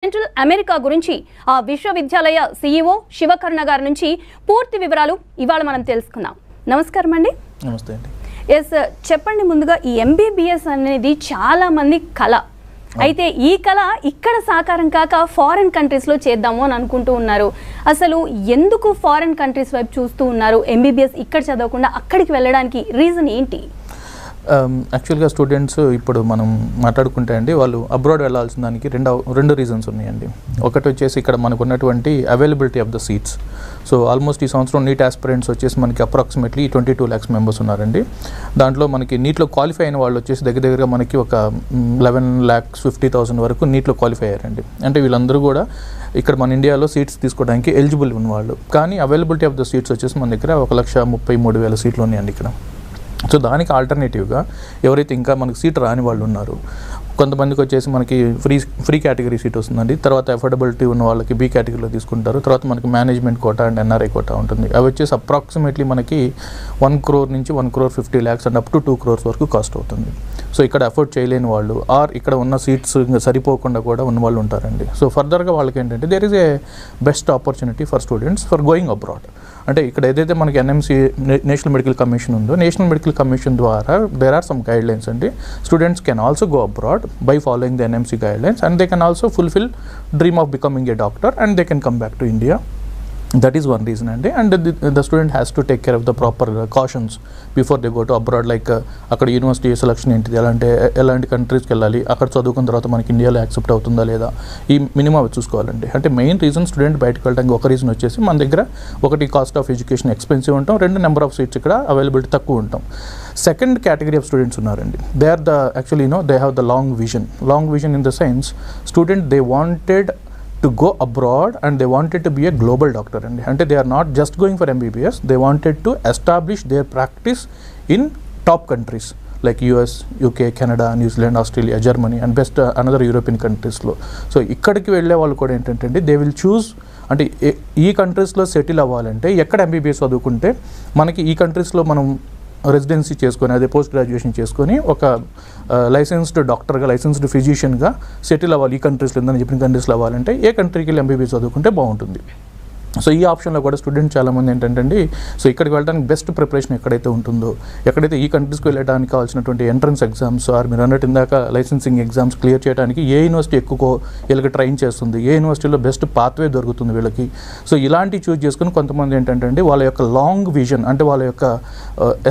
Central America గురించి ఆ విశ్వవిద్యాలయ సీఈఓ శివకర్ణ గారి నుంచి పూర్తి వివరాలు ఇవాళ మనం తెలుసుకుందాం. నమస్కారం అండి. నమస్తే అండి. ఎస్, చెప్పండి. ముందుగా ఈ MBBS అనేది చాలా మంది కళ. అయితే ఈ కళ ఇక్కడ సాకారం కాక ఫారెన్ కంట్రీస్లో చేద్దాము అని అనుకుంటూ ఉన్నారు. అసలు ఎందుకు ఫారెన్ కంట్రీస్ వైపు చూస్తూ ఉన్నారు? MBBS ఇక్కడ చదవకుండా అక్కడికి వెళ్ళడానికి రీజన్ ఏంటి? యాక్చువల్గా స్టూడెంట్స్ ఇప్పుడు మనం మాట్లాడుకుంటే అండి, వాళ్ళు అబ్రాడ్ వెళ్ళాల్సిన దానికి రెండు రీజన్స్ ఉన్నాయండి. ఒకటి వచ్చేసి ఇక్కడ మనకు ఉన్నటువంటి availability of the seats. So almost ఈ సంవత్సరం నీట్ ఆస్పిరెంట్స్ వచ్చేసి మనకి అప్రాక్సిమేట్లీ 22 lakhs మెంబర్స్ ఉన్నారండి. దాంట్లో మనకి నీట్లో క్వాలిఫై అయిన వాళ్ళు వచ్చేసి దగ్గరగా మనకి ఒక 11,50,000 వరకు నీట్లో క్వాలిఫై అయ్యారండి. అంటే వీళ్ళందరూ కూడా ఇక్కడ మన ఇండియాలో సీట్స్ తీసుకోవడానికి ఎలిజిబుల్ ఉన్నవాళ్ళు. కానీ అవైలబిలిటీ ఆఫ్ ద సీట్స్ వచ్చేసి మన దగ్గర 1,33,000 సీట్లు ఉన్నాయండి ఇక్కడ. సో దానికి ఆల్టర్నేటివ్గా ఎవరైతే ఇంకా మనకి సీట్ రాని వాళ్ళు ఉన్నారు, కొంతమందికి వచ్చేసి మనకి ఫ్రీ కేటగిరీ సీట్ వస్తుందండి. తర్వాత అఫోర్డబిలిటీ ఉన్న వాళ్ళకి B కేటగిరీలో తీసుకుంటారు. తర్వాత మనకి management quota and NRI quota ఉంటుంది. అవి వచ్చేసి అప్రాక్సిమేట్లీ మనకి 1 crore నుంచి 1,50 lakhs and up to 2 crores వరకు కాస్ట్ అవుతుంది. సో ఇక్కడ అఫోర్డ్ చేయలేని వాళ్ళు ఆర్ ఇక్కడ ఉన్న సీట్స్ ఇంకా సరిపోకుండా కూడా ఉన్న వాళ్ళు ఉంటారండి. సో ఫర్దర్గా వాళ్ళకి ఏంటంటే there is a best opportunity for students for going abroad. అంటే ఇక్కడ ఏదైతే మనకి NMC నేషనల్ మెడికల్ కమిషన్ ఉందో, నేషనల్ మెడికల్ కమిషన్ ద్వారా there are some guidelines అండి. Students can also go abroad by following the NMC guidelines, and they can also fulfill dream of becoming a doctor and they can come back to India. That is one reason, and the student has to take care of the proper cautions before they go to abroad, like అక్కడ university selection ఏంటిది, ఎలాంటి కంట్రీస్కి వెళ్ళాలి, అక్కడ చదువుకున్న తర్వాత మనకి ఇండియాలో యాక్సెప్ట్ అవుతుందా లేదా, ఈ మినిమం అవి చూసుకోవాలండి. అంటే మెయిన్ రీజన్ స్టూడెంట్ బయటకు వెళ్ళడానికి ఒక రీజన్ వచ్చేసి మన దగ్గర ఒకటి కాస్ట్ ఆఫ్ ఎడ్యుకేషన్ ఎక్స్పెన్సివ్ ఉంటాం, రెండు నెంబర్ ఆఫ్ సీట్స్ ఇక్కడ అవైలబిలిటీ తక్కువ ఉంటాం. సెకండ్ కేటగిరీ ఆఫ్ స్టూడెంట్స్ ఉన్నారండి. They are the actually they have the long vision in the sense student they wanted to go abroad and they wanted to be a global doctor, and they are not just going for MBBS, they wanted to establish their practice in top countries like US, UK, Canada, New Zealand, Australia, Germany and best another European countries lo. So ikkadiki velle vallu kuda entante they will choose, అంటే ఈ కంట్రీస్లో settle అవ్వాలంటే ఎక్కడ MBBS చదువుకుంటే మనకి ఈ కంట్రీస్లో మనం రెసిడెన్సీ చేసుకొని అదే పోస్ట్ గ్రాడ్యుయేషన్ చేసుకొని ఒక లైసెన్స్డ్ డాక్టర్గా లైసెన్స్డ్ ఫిజిషియన్గా సెటిల్ అవ్వాలి. ఈ కంట్రీస్లో ఉందని చెప్పిన కంట్రీస్లో అవ్వాలంటే ఏ కంట్రీకి వెళ్ళి MBBS చదువుకుంటే బాగుంటుంది. సో ఈ ఆప్షన్లో కూడా స్టూడెంట్ చాలామంది ఏంటంటే సో ఇక్కడికి వెళ్ళడానికి బెస్ట్ ప్రిపరేషన్ ఎక్కడైతే ఉంటుందో, ఎక్కడైతే ఈ కంట్రీస్కి వెళ్ళడానికి కావాల్సినటువంటి ఎంట్రన్స్ ఎగ్జామ్స్ ఆర్ మీరు అన్నట్టు ఇందాక లైసెన్సింగ్ ఎగ్జామ్స్ క్లియర్ చేయడానికి ఏ యూనివర్సిటీ ఎక్కువ వీళ్ళకి ట్రైన్ చేస్తుంది, ఏ యూనివర్సిటీలో బెస్ట్ పాత్వే దొరుకుతుంది వీళ్ళకి. సో ఇలాంటివి చూస్ చేసుకుని కొంతమంది ఏంటంటే వాళ్ళ యొక్క లాంగ్ విజన్, అంటే వాళ్ళ యొక్క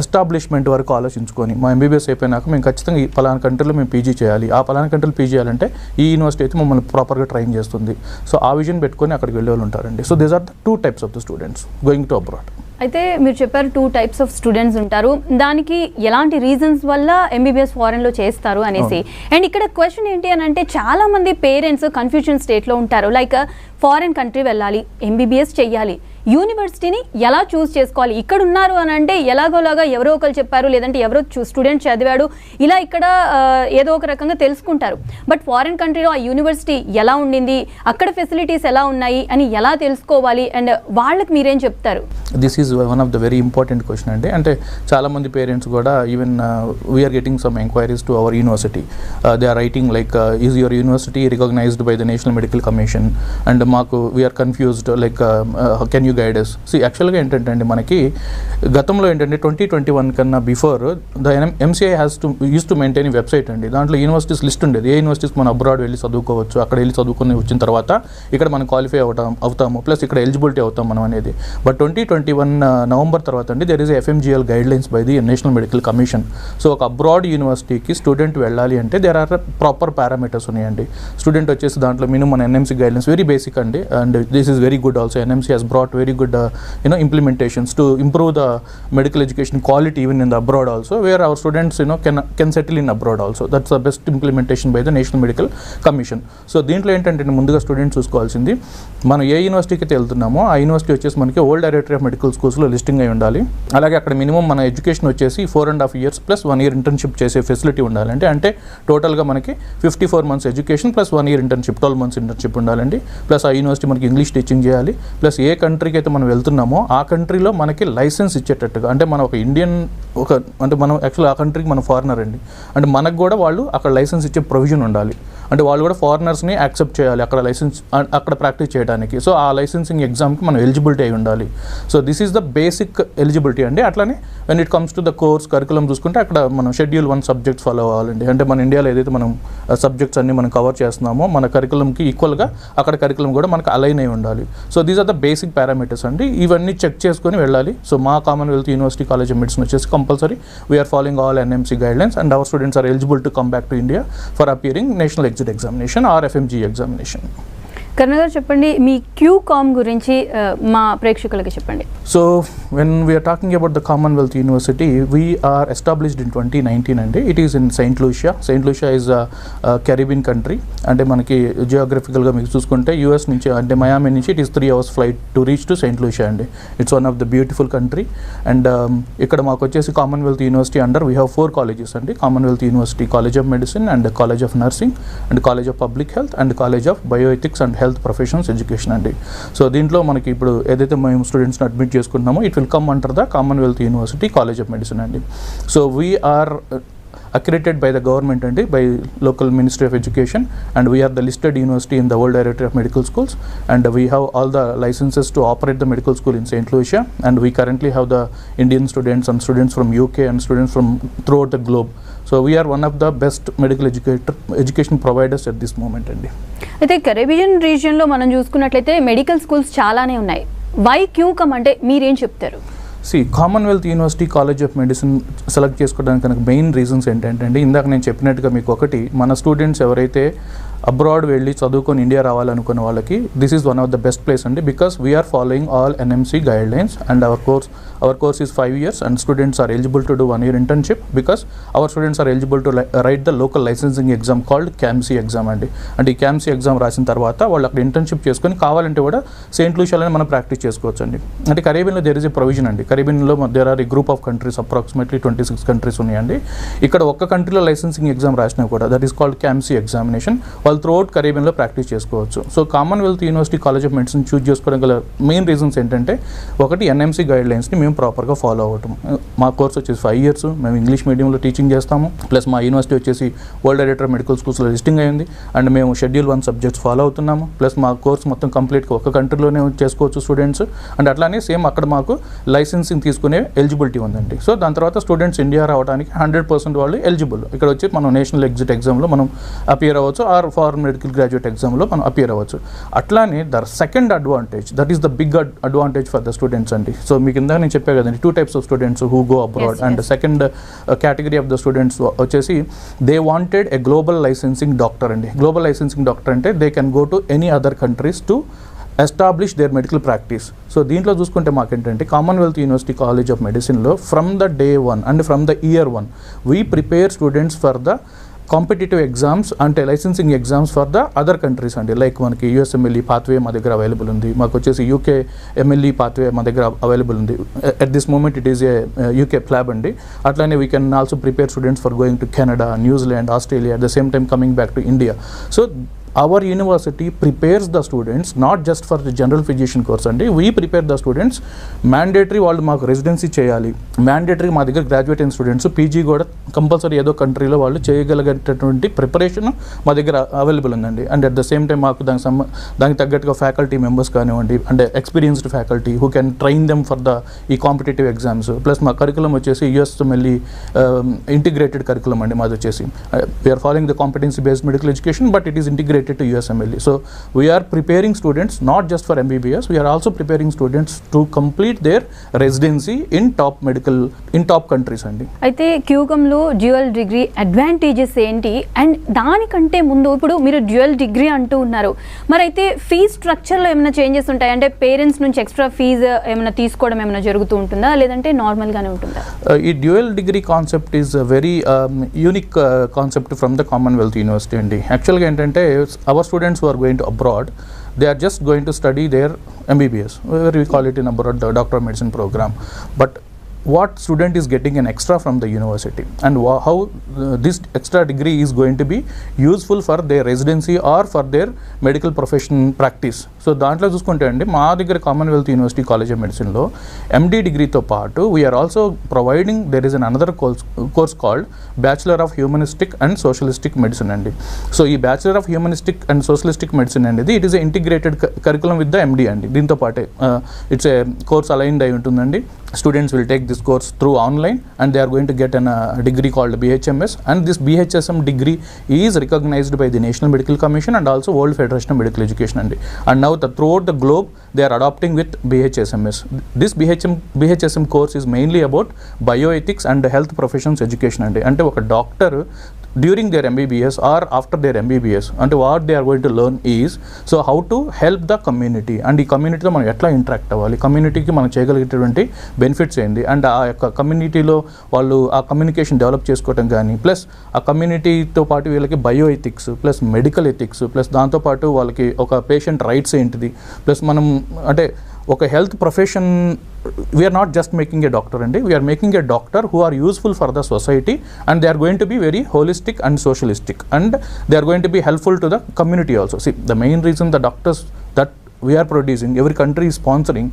ఎస్టాబ్లిష్మెంట్ వరకు ఆలోచించుకొని మా MBBS అయిపోయినాక మేము ఖచ్చితంగా ఈ పలానా కంట్రీలో మేము PG చేయాలి, ఆ పలానా కంట్రీలో PG చేయాలంటే ఈ యూనివర్సిటీ అయితే మమ్మల్ని ప్రాపర్గా ట్రైన్ చేస్తుంది. సో ఆ విజన్ పెట్టుకొని అక్కడికి వెళ్ళే వాళ్ళు ఉంటారండి. So these are two types of the students going to abroad. అయితే మీరు చెప్పారు 2 types of స్టూడెంట్స్ ఉంటారు, దానికి ఎలాంటి రీజన్స్ వల్ల MBBS ఫారెన్లో చేస్తారు అనేసి. అండ్ ఇక్కడ క్వశ్చన్ ఏంటి అని అంటే చాలా మంది పేరెంట్స్ కన్ఫ్యూజన్ స్టేట్లో ఉంటారు. లైక్ ఫారెన్ కంట్రీ వెళ్ళాలి, MBBS చెయ్యాలి, యూనివర్సిటీని ఎలా చూస్ చేసుకోవాలి, ఇక్కడ ఉన్నారు అని అంటే ఎలాగోలాగా ఎవరో ఒకరు చెప్పారు, లేదంటే ఎవరో స్టూడెంట్ చదివాడు, ఇలా ఇక్కడ ఏదో ఒక రకంగా తెలుసుకుంటారు. బట్ ఫారెన్ కంట్రీలో ఆ యూనివర్సిటీ ఎలా ఉండింది, అక్కడ ఫెసిలిటీస్ ఎలా ఉన్నాయి అని ఎలా తెలుసుకోవాలి, అండ్ వాళ్ళకి మీరేం చెప్తారు? This is one of the very important question అండి. అంటే చాలామంది పేరెంట్స్ కూడా even we are getting some enquiries to our university. They are writing like is your university recognised by the National Medical Commission, and మాకు we are confused like can you guide us. See, యాక్చువల్గా ఏంటంటే అండి మనకి గతంలో ఏంటంటే 2021 కన్నా before the MCI use to maintain website అండి. దాంట్లో యూనివర్సిటీస్ లిస్ట్ ఉండేది, ఏ యూనివర్సిటీస్ మనం అబ్రాడ్ వెళ్ళి చదువుకోవచ్చు, అక్కడ వెళ్ళి చదువుకుని వచ్చిన తర్వాత ఇక్కడ మనం క్వాలిఫై అవుతాము ప్లస్ ఇక్కడ ఎలిజిబిలిటీ అవుతాం మనం అనేది. బట్ 2021 నవంబర్ తర్వాత అండి there is FMGL guidelines by the National Medical Commission. So ఒక అబ్రాడ్ యూనివర్సిటీకి స్టూడెంట్ వెళ్ళాలి అంటే దేర్ ఆర్ ప్రాపర్ పారామీటర్స్ ఉన్నాయండి. స్టూడెంట్ వచ్చేసి దాంట్లో minimum NMC guidelines very basic అండి, and this is very good also. NMC has brought very good implementations to improve the medical education quality even in the abroad also, where our students can settle in abroad also. That's the best implementation by the National Medical Commission. So దీంట్లో ఏంటంటే ముందుగా students చూసుకోవాల్సింది మనం ఏ యూనివర్సిటీకి వెళ్తున్నామో ఆ university వచ్చేసి మనకి old directory of medical స్కూల్స్లో లిస్టింగ్ అయి ఉండాలి. అలాగే అక్కడ మినిమం మన ఎడ్యుకేషన్ వచ్చేసి 4.5 years ప్లస్ 1 year ఇంటర్న్షిప్ చేసే ఫెసిలిటీ ఉండాలండి. అంటే టోటల్గా మనకి 54 months education plus 1 year internship 12 months internship ఉండాలండి. ప్లస్ ఆ యూనివర్సిటీ మనకి ఇంగ్లీష్ టీచింగ్ చేయాలి. ప్లస్ ఏ కంట్రీకి అయితే మనం వెళ్తున్నామో ఆ కంట్రీలో మనకి లైసెన్స్ ఇచ్చేటట్టుగా, అంటే మనం ఒక ఇండియన్ అంటే మనం యాక్చువల్ ఆ కంట్రీకి మనం ఫారినర్ అండి, అంటే మనకు కూడా వాళ్ళు అక్కడ లైసెన్స్ ఇచ్చే ప్రొవిజన్ ఉండాలి. అంటే వాళ్ళు కూడా ఫారినర్స్ని యాక్సెప్ట్ చేయాలి అక్కడ ప్రాక్టీస్ చేయడానికి. సో ఆ లైసెన్సింగ్ ఎగ్జామ్కి మనం ఎలిజిబిలిటీ అయి ఉండాలి. So this is the basic eligibility అండి. అట్లానే when it comes to the course curriculum చూసుకుంటే అక్కడ మనం షెడ్యూల్ 1 సబ్జెక్ట్స్ ఫాలో అవ్వాలండి. అంటే మన ఇండియాలో ఏదైతే మనం సబ్జెక్ట్స్ అన్ని మనం కవర్ చేస్తున్నామో మన కరికులంకి ఈక్వల్గా అక్కడ కరికులం కూడా మనకు అలైన్ అయి ఉండాలి. So these are the basic parameters అండి. ఇవన్నీ చెక్ చేసుకొని వెళ్ళాలి. సో మా Commonwealth University College of Medicine వచ్చేసి compulsory we are following all NMC guidelines and our students are eligible to come back to India for appearing national exit examination or FMG examination. కర్ణ గారు చెప్పండి, మీ QCOM గురించి మా ప్రేక్షకులకి చెప్పండి. So when we are talking about the Commonwealth University, we are established in 2019 అండి. It is in St. Lucia. St. Lucia is a Caribbean country. అంటే మనకి జియోగ్రఫికల్గా మీకు చూసుకుంటే US నుంచి అంటే మయామి నుంచి it is 3 hours flight to reach to St. Lucia అండి. It's one of the beautiful country. And ఇక్కడ మాకు వచ్చేసి Commonwealth University under we have 4 colleges అండి. Commonwealth University College of Medicine and College of Nursing and College of Public Health and College of Bioethics and Health Professions Education అండి. So దీంట్లో మనకి ఇప్పుడు ఏదైతే మేము స్టూడెంట్స్ని అడ్మిట్ చేసుకుంటున్నామో it will come under the Commonwealth University College of medicine అండి. So we are accredited by the government and by local Ministry of Education, and we are the listed university in the World Directory of Medical Schools, and we have all the licenses to operate the medical school in St. Lucia, and we currently have the Indian students and students from UK and students from throughout the globe. So we are one of the best medical education providers at this moment అండి. అయితే Caribbean రీజియన్లో మనం చూసుకున్నట్లయితే medical schools చాలానే ఉన్నాయి. Why QCOM అంటే మీరేం చెప్తారు? Commonwealth University College of medicine select చేసుకోవడానికి కనుక మెయిన్ రీజన్స్ ఏంటంటే అండి, ఇందాక నేను చెప్పినట్టుగా మీకు ఒకటి, మన స్టూడెంట్స్ ఎవరైతే అబ్రాడ్ వెళ్ళి చదువుకొని ఇండియా రావాలనుకున్న వాళ్ళకి this is one of the best place అండి. Because we are following all NMC guidelines and our course is 5 years and students are eligible to do 1 year internship because our students are eligible to write the local licensing exam called CAMC exam అండి. అంటే ఈ CAMC exam రాసిన తర్వాత వాళ్ళు అక్కడ internship చేసుకొని కావాలంటే కూడా సెయింట్ లూషియాలోనే మనం ప్రాక్టీస్ చేసుకోవచ్చు అండి. అంటే కరేబియన్లో దేర్ ఇస్ ఏ ప్రొవిజన్ అండి. కరేబియన్లో there are a group of countries, approximately 26 countries ఉన్నాయండి. ఇక్కడ ఒక్క కంట్రీలో లైసెన్సింగ్ ఎగ్జామ్ రాసినా కూడా that is called CAMC examination వాళ్ళు త్రూఅవుట్ కరేబియన్లో ప్రాక్టీస్ చేసుకోవచ్చు. So Commonwealth University College of Medicine choose చేసుకోవడం గల మెయిన్ రీజన్స్ ఏంటంటే ఒకటి NMC గైడ్లైన్స్ని మేము ప్రాపర్గా ఫాలో అవ్వటం. మా కోర్స్ వచ్చేసి 5 years, మేము ఇంగ్లీష్ మీడియంలో టీచింగ్ చేస్తాము. ప్లస్ మా యూనివర్సిటీ వచ్చేసి వరల్డ్ డైరెక్టర్ మెడికల్ స్కూల్స్లో లిస్టింగ్ అయింది అండ్ మేము షెడ్యూల్ 1 సబ్జెక్ట్స్ ఫాలో అవుతున్నాము. ప్లస్ మా కోర్స్ మొత్తం కంప్లీట్గా ఒక కంట్రీలోనే చేసుకోవచ్చు స్టూడెంట్స్. అండ్ అట్లానే సేమ్ అక్కడ మాకు లైసెన్సింగ్ తీసుకునే ఎలిజిబిలిటీ ఉందండి. సో దాని తర్వాత స్టూడెంట్స్ ఇండియా రావడానికి 100% వాళ్ళు ఎలిజిబుల్. ఇక్కడ వచ్చి మనం నేషనల్ ఎగ్జిట్ ఎగ్జామ్లో మనం అపియర్ అవ్వచ్చు ఆర్ ఫారెన్ మెడికల్ గ్రాడ్యుయేట్ ఎగ్జామ్లో మనం అపియర్ అవ్వచ్చు. అట్లానే the second advantage, that is the big advantage for the students అండి. సో మీకు ఇందాక నేను చెప్పే కదండి 2 types of students who go abroad. Yes, and yes. Second category of the students వచ్చేసి they wanted a global licensing doctor అండి. Global licensing doctor అంటే they can go to any other countries to establish their medical practice. So దీంట్లో చూసుకుంటే మాకేంటంటే Commonwealth University College of మెడిసిన్లో from the day 1 and from the year 1 we prepare students for the competitive exams అంటే licensing exams for the other countries అండి. Like మనకి USMLE pathway మా దగ్గర available ఉంది, మాకు వచ్చేసి UK MLE పాత్వే మా దగ్గర అవైలబుల్ ఉంది. At this moment it is a UK flab అండి. అట్లానే we can also prepare students for going to Canada, New Zealand, Australia, at the same time coming back to India. So our university prepares the students not just for the general physician course అండి, we prepare the students mandatory వాళ్ళు మాకు residency చేయాలి, mandatory మా దగ్గర graduate అయిన students PG కూడా compulsory ఏదో కంట్రీలో వాళ్ళు చేయగలిగేటటువంటి ప్రిపరేషన్ మా దగ్గర అవైలబుల్ ఉందండి. And at the same time మాకు దానికి తగ్గట్టుగా ఫ్యాకల్టీ మెంబర్స్ కానివ్వండి అంటే experienced faculty who can train them for the ఈ కాంపిటేటివ్ ఎగ్జామ్స్. ప్లస్ మా కరికులం వచ్చేసి USMLE ఇంటిగ్రేటెడ్ కరికులం అండి. మాది వచ్చేసి we are following the competency based medical education but it is integrated to USMLE. So we are preparing students not just for MBBS, we are also preparing students to complete their residency in top countries అండి. అయితే QCOM లో dual degree advantages ఏంటి and దానికంటే ముందు ఇప్పుడు మీరు dual degree అంటూ ఉన్నారు, మరి అయితే ఫీజ్ స్ట్రక్చర్లో ఏమైనా చేంజెస్ ఉంటాయి అంటే పేరెంట్స్ నుంచి ఎక్స్ట్రా ఫీజు ఏమైనా తీసుకోవడం ఏమైనా జరుగుతూ ఉంటుందా లేదంటే నార్మల్గానే ఉంటుందా? ఈ dual degree concept is very unique concept from the Commonwealth university అండి. యాక్చువల్గా ఏంటంటే our students who are going to abroad, they are just going to study their MBBS, where we call it in abroad the doctor of medicine program. But what student is getting an extra from the university and how this extra degree is going to be useful for their residency or for their medical profession practice. So దాంట్లో చూసుకుంటే అండి మా దగ్గర Commonwealth University College of మెడిసిన్లో MD డిగ్రీతో పాటు we are also providing there is an another course called bachelor of humanistic and socialistic medicine అండి. So ఈ bachelor of humanistic and socialistic medicine అనేది it is a integrated curriculum with the MD అండి. దీంతో పాటే it's a course aligned అయి ఉంటుందండి. Students will take this course through online and they are going to get a degree called BHMS, and this BHSM degree is recognized by the National Medical Commission and also World Federation of Medical Education and now throughout the globe they are adopting with BHSMS. This BHSM course is mainly about bioethics and health professions education ante oka doctor during their MBBS or after their MBBS and what they are going to learn is so how to help the community and ఈ కమ్యూనిటీతో మనం ఎట్లా interact అవ్వాలి, కమ్యూనిటీకి మనం చేయగలిగేటువంటి benefits ఏంటి and ఆ యొక్క కమ్యూనిటీలో వాళ్ళు ఆ కమ్యూనికేషన్ డెవలప్ చేసుకోవటం కానీ ప్లస్ ఆ కమ్యూనిటీతో పాటు వీళ్ళకి bio ethics plus medical ethics plus దాంతోపాటు వాళ్ళకి ఒక పేషెంట్ రైట్స్ ఏంటిది ప్లస్ మనం అంటే ఒక health profession we are not just making a doctor and we are making a doctor who are useful for the society and they are going to be very holistic and socialistic and they are going to be helpful to the community also. See, the main reason the doctors that we are producing, every country is sponsoring.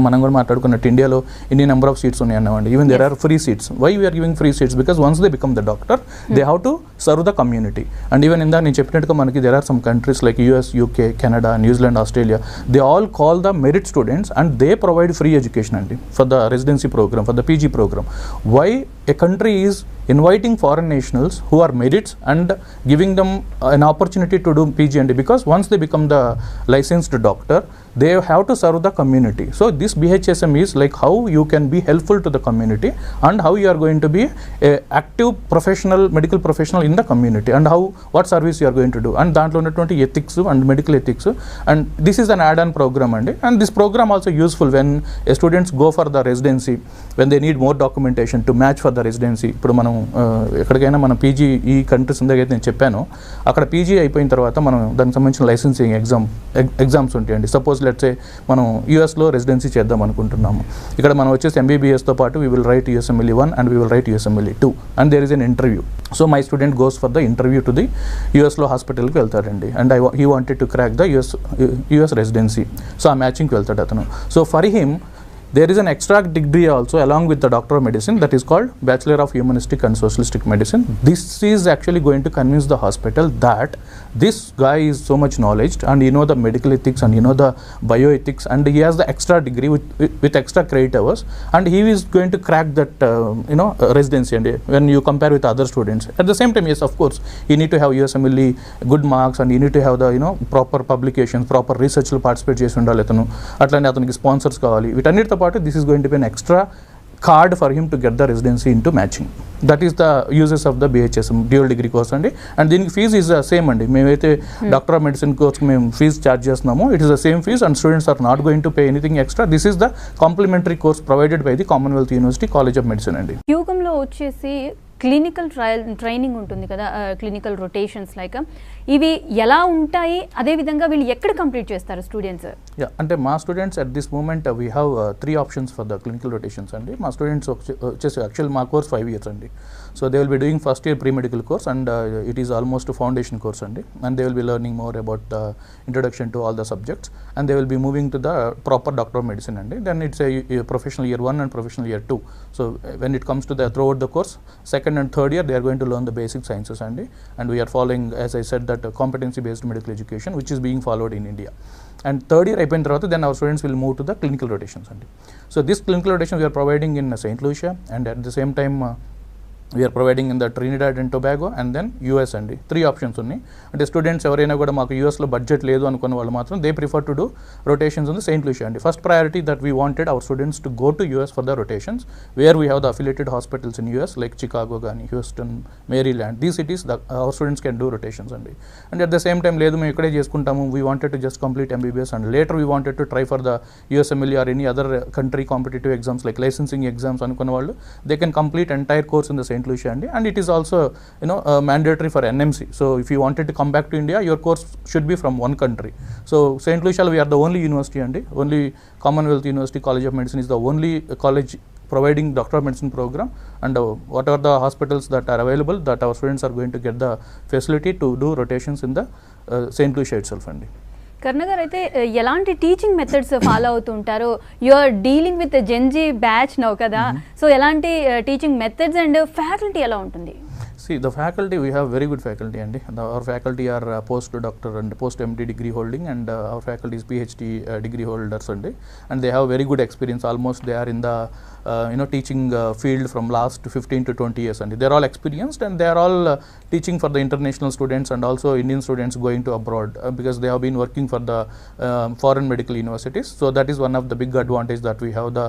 మనం కూడా మాట్లాడుకున్నట్టు ఇండియాలో ఇన్ని number of seats ఉన్నాయి అన్నమాట. Even there are free seats. Why we are giving free seats? Because once they become the doctor they have to serve the community. And even ఇందా నేను చెప్పినట్టుగా మనకి there are some countries like US, UK, Canada, New Zealand, Australia, they all call the merit students and they provide free education అండి for the residency program, for the PG program. Why a country is inviting foreign nationals who are merits and giving them an opportunity to do PG and because once they become the licensed doctor they have to serve the community. So this BHSM is like how you can be helpful to the community and how you are going to be a active professional, medical professional in the community and how what service you are going to do and దాంట్లో ఉన్నటువంటి ethics and medical ethics and this is an add-on program and this program also useful when students go for the residency when they need more documentation to match for the residency. ఇప్పుడు మనం ఎక్కడికైనా మనం PG ఈ countries ఉందైతే నేను చెప్పాను అక్కడ PG అయిపోయిన తర్వాత మనం దానికి సంబంధించిన లైసెన్సింగ్ ఎగ్జామ్స్ ఉంటాయండి. సపోజ్ లెట్స్ సే మనం యూఎస్లో రెసిడెన్సీ చేద్దాం అనుకుంటున్నాము. ఇక్కడ మనం వచ్చేసి ఎంబీబీఎస్తో పాటు we will write USMLE 1 and we will write USMLE 2 and there is an interview. So my student goes for the interview to the యూఎస్లో హాస్పిటల్కి వెళ్తాడండి and he wanted to crack the US residency. So ఆ మ్యాచింగ్కి వెళ్తాడు అతను. So for him there is an extra degree also along with the Doctor of Medicine that is called Bachelor of Humanistic and Socialistic Medicine. This is actually going to convince the hospital that this guy is so much knowledge and you know the medical ethics and you know the bioethics and he has the extra degree with extra credit hours and he is going to crack that residency and when you compare with other students. At the same time, yes, of course, you need to have USMLE good marks and you need to have the proper publications, proper research లో participate చేసి ఉండాలి అతను. అట్లానే అతనికి sponsors కావాలి. వీటన్నిటితో పాటు this is going to be an extra card for him to get the residency into matching. That is the uses of the BHSM dual degree course అండి. అండ్ దీనికి ఫీజ్ ఈజ్ సేమ్ అండి. మేమైతే doctor of medicine కోర్స్కి మేము fees charge చేస్తున్నాము. It is the same fees and students are not going to pay anything extra. This is the complimentary course provided by the Commonwealth University College of medicine అండి. యూకంలో వచ్చేసి clinical training ఉంటుంది కదా, clinical rotations like ఇవి ఎలా ఉంటాయి, అదేవిధంగా వీళ్ళు ఎక్కడ కంప్లీట్ చేస్తారు స్టూడెంట్స్? అంటే మా students at this moment we have 3 options for the clinical rotations అండి. మా స్టూడెంట్స్ వచ్చేసి యాక్చువల్ మా కోర్స్ 5 years అండి. So they will be doing first year pre medical course and it is almost foundation course అండి and they will be learning more about the introduction to all the subjects and they will be moving to the proper doctor of medicine అండి. Then it's a professional year 1 and professional year 2. So when it comes to the throughout the course, second and third year they are going to learn the basic sciences and we are following, as I said, that competency based medical education which is being followed in India. And third year అయిపోయిన తర్వాత then our students will move to the clinical rotations అండి. So this clinical rotation we are providing in St. Lucia and at the same time we are providing in the Trinidad and Tobago and then US అండి. 3 options ఉన్నాయి. అంటే students ఎవరైనా కూడా మాకు యూఎస్లో budget లేదు అనుకున్న వాళ్ళు మాత్రం they prefer to do rotations in the Saint Lucia అండి. First priority that we wanted our students to go to US for the rotations where we have the affiliated hospitals in US like Chicago కానీ Houston, Maryland, these cities our students can do rotations అండి. And at the same time లేదు మేము ఇక్కడే చేసుకుంటాము, we wanted to just complete MBBS and later we wanted to try for the USMLE or any other country competitive exams like licensing exams అనుకున్న వాళ్ళు they can complete entire course in the Saint Lucia అండి. And it is also mandatory for NMC. So if you wanted to come back to India, your course should be from one country. So St. Lucia we are the only university and only Commonwealth University College of Medicine is the only college providing doctor of medicine program, and whatever the hospitals that are available, that our students are going to get the facility to do rotations in the St. Lucia itself అండి. కర్ణ గారు అయితే ఎలాంటి teaching methods follow అవుతుంటారు? You are dealing with Gen Z batch now కదా, so ఎలాంటి teaching methods and faculty ఎలా ఉంటుంది? See, the faculty, we have very good faculty, and our faculty are post-doctor and post-MD degree holding, and our faculty is PhD degree holders, and they have very good experience. Almost they are in the teaching field from last 15 to 20 years, and they are all experienced, and they are all teaching for the international students and also Indian students going to abroad, because they have been working for the foreign medical universities. So that is one of the big advantage that we have, the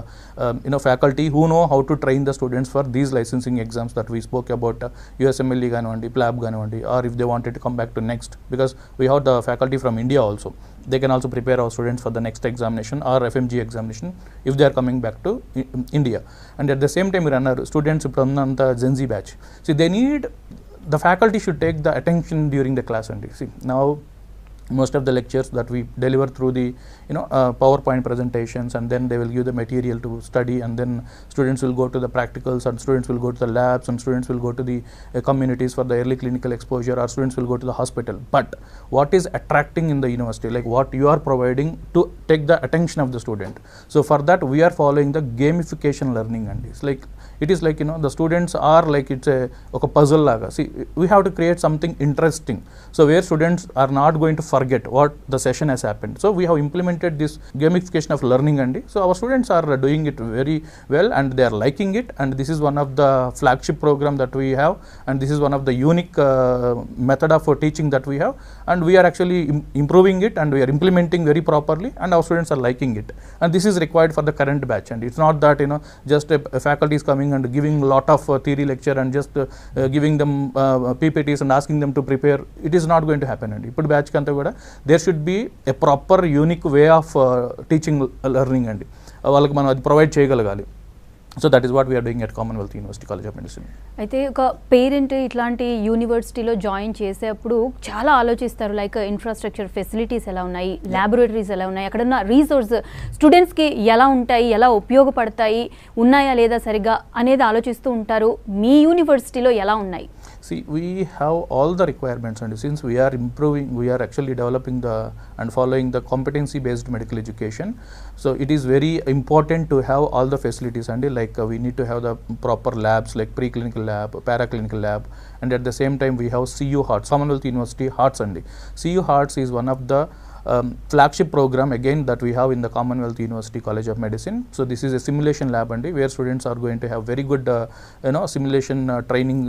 faculty who know how to train the students for these licensing exams that we spoke about, USMLE ganavandi, PLAB ganavandi, or if they wanted to come back to next, because we have the faculty from India also. They can also prepare our students for the next examination or FMG examination if they are coming back to India. And at the same time, we run our students from the Gen Z batch. See, they need, the faculty should take the attention during the class, and see now most of the lectures that we deliver through the PowerPoint presentations, and then they will give the material to study, and then students will go to the practicals, and students will go to the labs, and students will go to the communities for the early clinical exposure, or students will go to the hospital. But what is attracting in the university, like what you are providing to take the attention of the student. So for that we are following the gamification learning, and it is like the students are like, it's a puzzle laga. See, we have to create something interesting, so where students are not going to forget what the session has happened. So we have implemented this gamification of learning, and so our students are doing it very well, and they are liking it, and this is one of the flagship program that we have, and this is one of the unique method of teaching that we have, and we are actually improving it, and we are implementing very properly, and our students are liking it, and this is required for the current batch. And it's not that just a faculty is coming and giving lot of theory lecture and just giving them PPTs and asking them to prepare. It is not going to happen, and ippudu batch kanta kuda there should be a proper unique way of teaching learning, and వాళ్ళకి మనం అది provide చేయగలగాలి. So that is what we are doing at Commonwealth University College of Medicine. అయితే ఒక parent ఇట్లాంటి యూనివర్సిటీలో join చేసేటప్పుడు చాలా ఆలోచిస్తారు, లైక్ ఇన్ఫ్రాస్ట్రక్చర్ ఫెసిలిటీస్ ఎలా ఉన్నాయి, ల్యాబొరేటరీస్ ఎలా ఉన్నాయి, అక్కడ ఉన్న రీసోర్స్ స్టూడెంట్స్కి ఎలా ఉంటాయి, ఎలా ఉపయోగపడతాయి, ఉన్నాయా లేదా సరిగ్గా అనేది ఆలోచిస్తూ ఉంటారు. మీ యూనివర్సిటీలో ఎలా ఉన్నాయి? See, we have all the requirements, and since we are improving, we are actually developing and following the competency based medical education, so it is very important to have all the facilities, and like we need to have the proper labs like preclinical lab, paraclinical lab, and at the same time we have CU Hearts, Commonwealth University Hearts, and CU Hearts is one of the flagship program again that we have in the Commonwealth University College of Medicine. So this is a simulation lab, and where students are going to have very good simulation training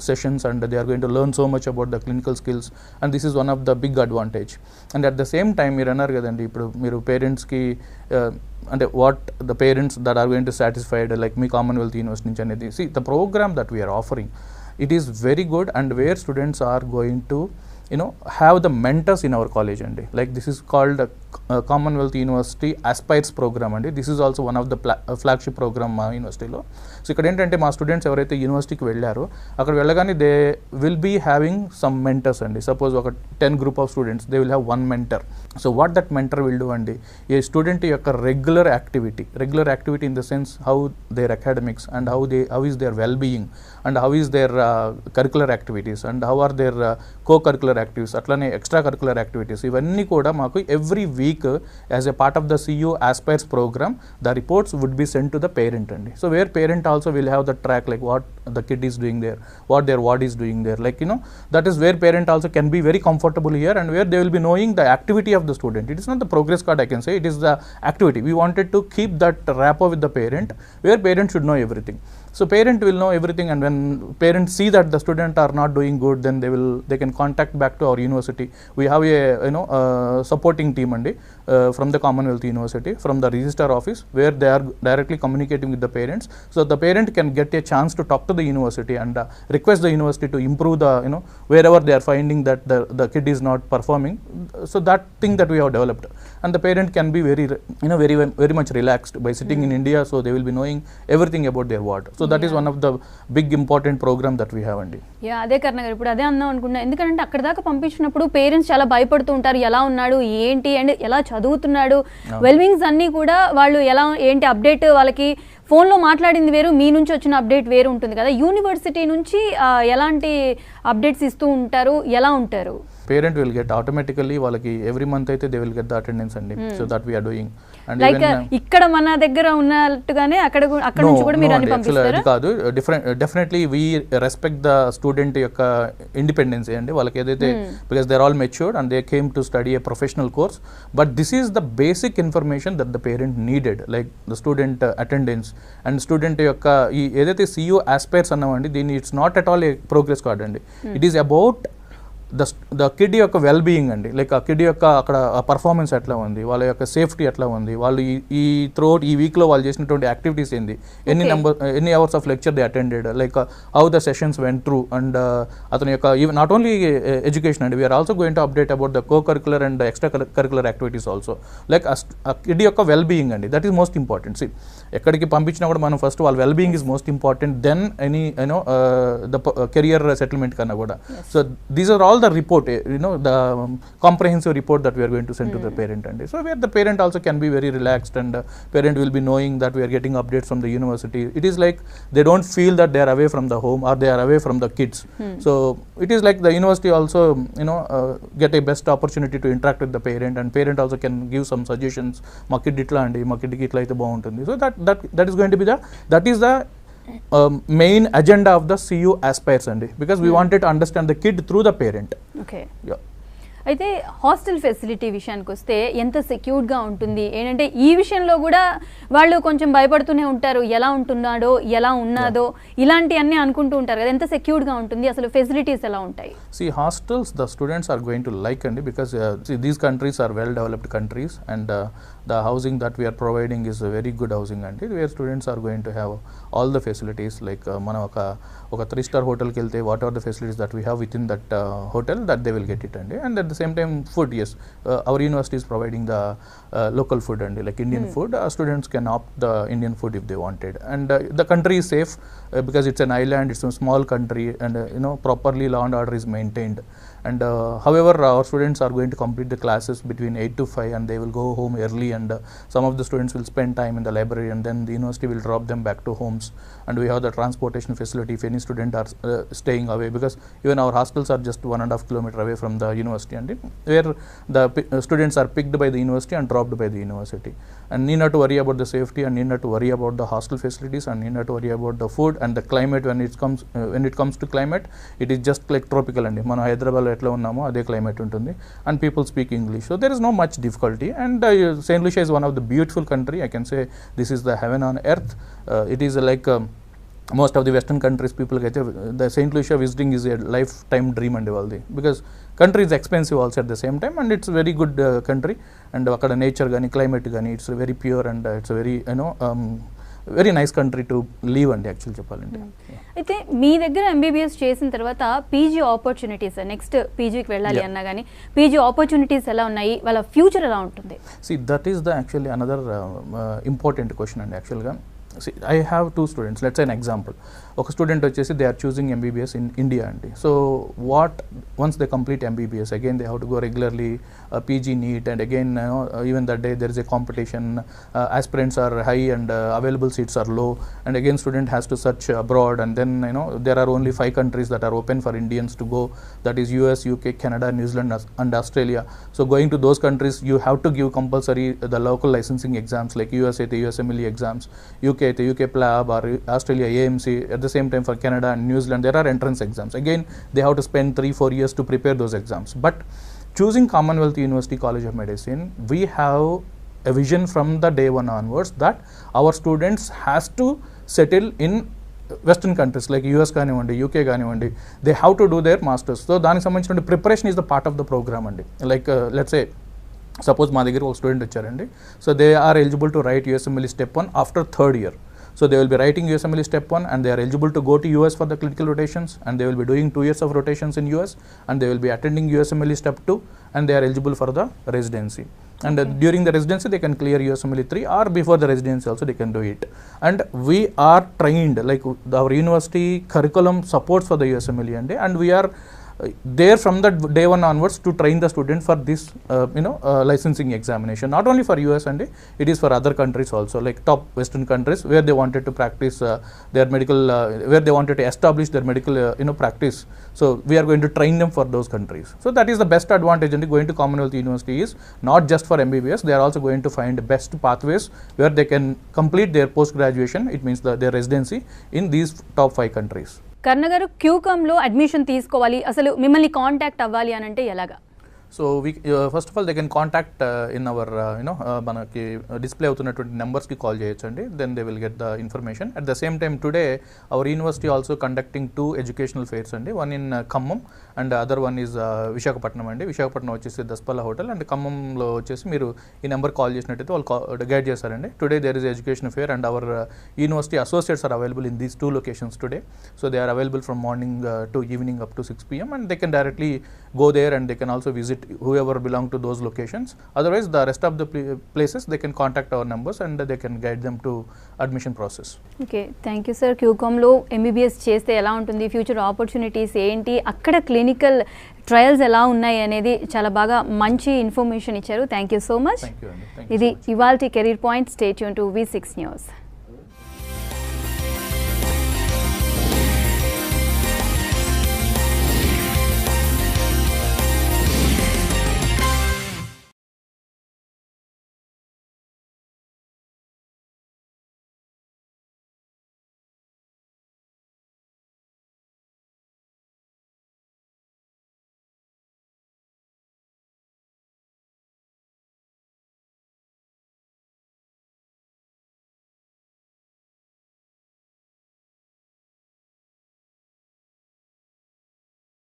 sessions, and they are going to learn so much about the clinical skills, and this is one of the big advantage. And at the same time మీరు అన్నారు కదండి, ఇప్పుడు మీరు పేరెంట్స్కి అంటే what the parents that are going to satisfied like మీ Commonwealth University నుంచి అనేది, see the programme that we are offering, it is very good, and where students are going to have the mentors in our college, and like this is called Commonwealth University Aspires program, and this is also one of the flagship program మా యూనివర్సిటీలో. So ఇక్కడ ఏంటంటే మా students ఎవరైతే యూనివర్సిటీకి వెళ్ళారో అక్కడ వెళ్ళగానే they will be having some mentors అండి. సపోజ్ ఒక 10 group of students, they will have 1 mentor. So what that mentor will do అండి, ఈ స్టూడెంట్ యొక్క regular activity in the sense how their academics, and how is their well being, and how is their curricular activities, and how are their co-curricular activities, అట్లానే extra curricular activities, ఇవన్నీ కూడా మాకు every week as a part of the CU Aspires program, the reports would be sent to the parent, and so where parent also will have the track like what the kid is doing there, what their ward is doing there, like that is where parent also can be very comfortable here, and where they will be knowing the activity of the student. It is not the progress card, I can say, it is the activity. We wanted to keep that rapport with the parent, where parent should know everything. So parent will know everything, and when parents see that the student are not doing good, then they can contact back to our university. We have a supporting team and from the Commonwealth University, from the registrar office, where they are directly communicating with the parents, so the parent can get a chance to talk to the university and request the university to improve the wherever they are finding that the kid is not performing. So that thing that we have developed, and the parent can be very very much relaxed by sitting in India, so they will be knowing everything about their ward. So that is one of the big important program that we have, అండి. Yeah, అదే కర్ణ గారు, ఇప్పుడు అదే అన్నాం అనుకున్నా, ఎందుకంటే అక్కడ దాకా పంపించినప్పుడు పేరెంట్స్ చాలా భయపడుతూ ఉంటారు, ఎలా ఉన్నాడు ఏంటి అండ్ ఎలా చదువుతున్నాడు, వెల్బీయింగ్స్ అన్నీ కూడా వాళ్ళు ఎలా ఏంటి అప్డేట్ వాళ్ళకి ఫోన్లో మాట్లాడింది వేరు, మీ నుంచి వచ్చిన అప్డేట్ వేరు ఉంటుంది కదా. యూనివర్సిటీ నుంచి ఎలాంటి అప్డేట్స్ ఇస్తూ ఉంటారు, ఎలా ఉంటారు? పేరెంట్ విల్ గెట్ ఆటోమేటికల్లీ వాళ్ళకి ఎవ్రీ మంత్ అయితే they will get the attendance అండి. So that we are doing. And like ఇక్కడ మన దగ్గర ఉన్నట్టుగానే అక్కడ నుంచి కూడా మీరు అన్ని పంపిస్తారా? కాదు, definitely we respect the student యొక్క ఇండిపెండెన్సీ అండి. వాళ్ళకి ఏదైతే because they are all matured and they came to study a professional course, but this is the basic information that the parent needed, like the student attendance and student యొక్క ఈ ఏదైతే CU aspires అన్నామండి, దీన్ని it's not at all a progress card అండి. It is about the kid యొక్క well being అండి. Like ఆ kid యొక్క అక్కడ పర్ఫార్మెన్స్ ఎట్లా ఉంది, వాళ్ళ యొక్క సేఫ్టీ ఎట్లా ఉంది, వాళ్ళు ఈ త్రూఅవుట్ ఈ వీక్లో వాళ్ళు చేసినటువంటి యాక్టివిటీస్ ఏంది, ఎన్ని hours of lecture they attended, like how the sessions went through, and అతని యొక్క నాట్ ఓన్లీ ఎడ్యుకేషన్ అండి, we are also going to update about the co curricular and extra curricular activities also. Like ఆ kid యొక్క well being అండి, that is most important. See ఎక్కడికి పంపించినా కూడా మనం ఫస్ట్ వాళ్ళ well being is most important then any the career settlement కన్నా కూడా. So these are all the report, the comprehensive report that we are going to send to the parent, and so where the parent also can be very relaxed, and parent will be knowing that we are getting updates from the university. It is like they don't feel that they are away from the home or they are away from the kids. So it is like the university also get a best opportunity to interact with the parent, and parent also can give some suggestions, ma kid itla andi, ma kid ki itla aithe baaguntundi. So that is going to be that is the main agenda of the CU aspires andi, because we wanted to understand the kid through the parent. Okay. Yeah. అయితే hostel facility విషయానికి వస్తే ఎంత సెక్యూర్డ్గా ఉంటుంది ఏంటంటే ఈ విషయంలో కూడా వాళ్ళు కొంచెం భయపడుతూనే ఉంటారు, ఎలా ఉంటున్నాడో ఎలా ఉన్నాదో ఇలాంటి అన్నీ అనుకుంటూ ఉంటారు కదా, ఎంత సెక్యూర్డ్గా ఉంటుంది, అసలు ఫెసిలిటీస్ ఎలా ఉంటాయి? See, hostels the students are going to like and because see, these countries are well developed countries, and the housing that we are providing is a very good housing, and where students are going to have all the facilities, like మనం ఒక 3-star hotel కి వెళ్తే what are the facilities that we have within that hotel, that they will get it, and at the same time food, yes, our university is providing the local food, and like Indian food, students can opt the Indian food if they wanted, and the country is safe because it's an island, it's a small country, and properly law and order is maintained. And however, our students are going to complete the classes between 8 to 5, and they will go home early, and some of the students will spend time in the library, and then the university will drop them back to homes, and we have the transportation facility if any student are staying away, because even our hostels are just 1.5 kilometer away from the university, and where the students are picked by the university and dropped by the university, and need not to worry about the safety, and need not to worry about the hostel facilities, and need not to worry about the food and the climate. When it comes to climate, it is just like tropical, and మన హైదరాబాద్ ఎట్లా ఉన్నామో అదే climate ఉంటుంది, and people speak English, so there is no much difficulty, and Saint Lucia is one of the beautiful country. I can say this is the heaven on earth. It is like most of the western countries people అయితే the St. Lucia visiting is a lifetime dream అండి వాళ్ళది, because country is expensive also at the same time, and it's a very good country, and అక్కడ nature కానీ climate కానీ it's very pure, and it's very very nice country to leave అండి actual చెప్పాలంటే. అయితే మీ దగ్గర MBBS చేసిన తర్వాత PG opportunities, next పీజీకి వెళ్ళాలి అన్నా కానీ పీజీ ఆపర్చునిటీస్ ఎలా ఉన్నాయి, వాళ్ళ ఫ్యూచర్ ఎలా ఉంటుంది? See, that is the actually another important question అండి యాక్చువల్గా. See, I have 2 students. Let's say an example. ఒక స్టూడెంట్ వచ్చేసి they are choosing MBBS in India అండి. So once they complete MBBS, again they have to go regularly PG NEET, and again even that day there is a competition, aspirants are high and available seats are low, and again student has to search abroad, and then there are only 5 countries that are open for Indians to go, that is US, UK, Canada, New Zealand and Australia. So going to those countries you have to give compulsory the local licensing exams, like US అయితే USMLE exams, UK అయితే UK PLAB, or Australia AMC. At the same time for Canada and New Zealand there are entrance exams. Again they have to spend 3-4 years to prepare those exams. But choosing Commonwealth University College of Medicine, we have a vision from the day one onwards that our students has to settle in western countries like US కానివ్వండి, UK కానివ్వండి, they have to do their masters. So దానికి సంబంధించిన preparation is the part of the program అండి. Like let's say సపోజ్ మా దగ్గర ఒక student వచ్చారండి, so they are eligible to write USMLE Step 1 after 3rd year. So they will be writing USMLE Step 1, and they are eligible to go to US for the clinical rotations, and they will be doing 2 years of rotations in US, and they will be attending USMLE Step 2, and they are eligible for the residency. And during the residency they can clear USMLE 3, or before the residency also they can do it. And we are trained, like our university curriculum supports for the USMLE, and we are there from the day one onwards to train the student for this licensing examination. Not only for US and it is for other countries also, like top Western countries where they wanted to practice their medical, where they wanted to establish their medical practice. So we are going to train them for those countries. So that is the best advantage, and going to Commonwealth University is not just for MBBS. They are also going to find best pathways where they can complete their post graduation, it means their residency in these top 5 countries. కర్ణ గారు, క్యూకామ్లో admission తీసుకోవాలి, అసలు మిమ్మల్ని contact అవ్వాలి అని అంటే ఎలాగా? So first of all they can contact in our మనకి display అవుతున్నటువంటి నెంబర్స్కి కాల్ చేయొచ్చండి. Then they will get the information. At the same time today our university also conducting 2 educational fairs అండి. One in Khammam and other one is Visakhapatnam అండి. విశాఖపట్నం వచ్చేసి Daspalla hotel, and ఖమ్మంలో వచ్చేసి మీరు ఈ నెంబర్ కాల్ చేసినట్టయితే వాళ్ళు గైడ్ చేస్తారండి. Today there is education fair and our university associates are available in these 2 locations today. So they are available from morning to evening up to 6 PM, and they can directly go there and they can also visit whoever belong to those locations. Otherwise the rest of the places they can contact our numbers and they can guide them to admission process. Okay, thank you sir. QCOM-లో MBBS చేస్తే ఎలా ఉంటుంది, future opportunities ఏంటి, అక్కడ clinical trials ఎలా ఉన్నాయి అనేది చాలా బాగా మంచి ఇన్ఫర్మేషన్ ఇచ్చారు. Thank you so much. ఇది ఇవాల్టి career point. Stay tune to V6 News.